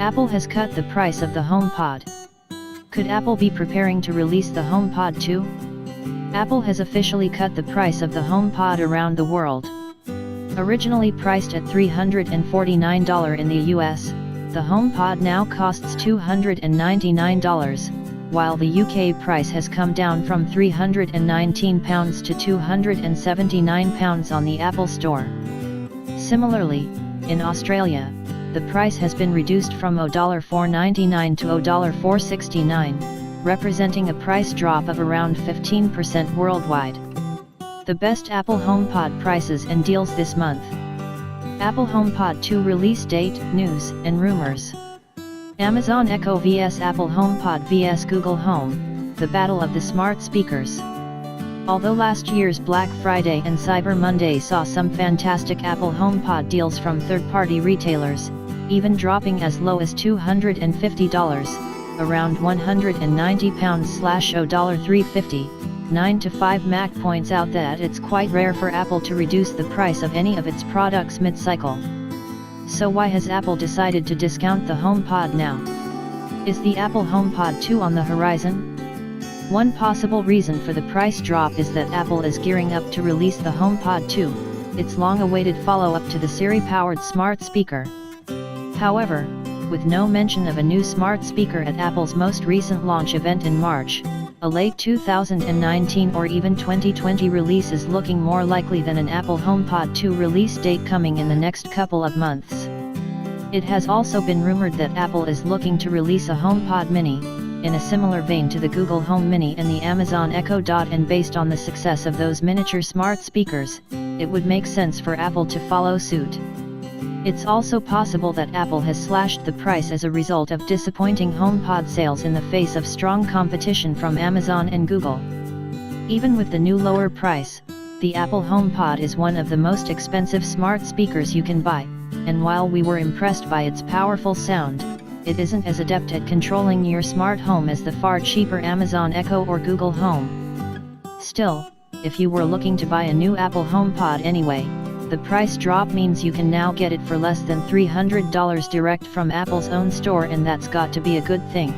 Apple has cut the price of the HomePod. Could Apple be preparing to release the HomePod 2? Apple has officially cut the price of the HomePod around the world. Originally priced at $349 in the US, the HomePod now costs $299, while the UK price has come down from £319 to £279 on the Apple Store. Similarly, in Australia, the price has been reduced from $4.99 to $4.69, representing a price drop of around 15% worldwide. The best Apple HomePod prices and deals this month. Apple HomePod 2 release date, news, and rumors. Amazon Echo vs Apple HomePod vs Google Home, the battle of the smart speakers. Although last year's Black Friday and Cyber Monday saw some fantastic Apple HomePod deals from third-party retailers, even dropping as low as $250, around £190/$350, 9 to 5 Mac points out that it's quite rare for Apple to reduce the price of any of its products mid-cycle. So why has Apple decided to discount the HomePod now? Is the Apple HomePod 2 on the horizon? One possible reason for the price drop is that Apple is gearing up to release the HomePod 2, its long-awaited follow-up to the Siri-powered smart speaker. However, with no mention of a new smart speaker at Apple's most recent launch event in March, a late 2019 or even 2020 release is looking more likely than an Apple HomePod 2 release date coming in the next couple of months. It has also been rumored that Apple is looking to release a HomePod Mini, in a similar vein to the Google Home Mini and the Amazon Echo Dot, and based on the success of those miniature smart speakers, it would make sense for Apple to follow suit. It's also possible that Apple has slashed the price as a result of disappointing HomePod sales in the face of strong competition from Amazon and Google. Even with the new lower price, the Apple HomePod is one of the most expensive smart speakers you can buy, and while we were impressed by its powerful sound, it isn't as adept at controlling your smart home as the far cheaper Amazon Echo or Google Home. Still, if you were looking to buy a new Apple HomePod anyway, the price drop means you can now get it for less than $300 direct from Apple's own store, and that's got to be a good thing.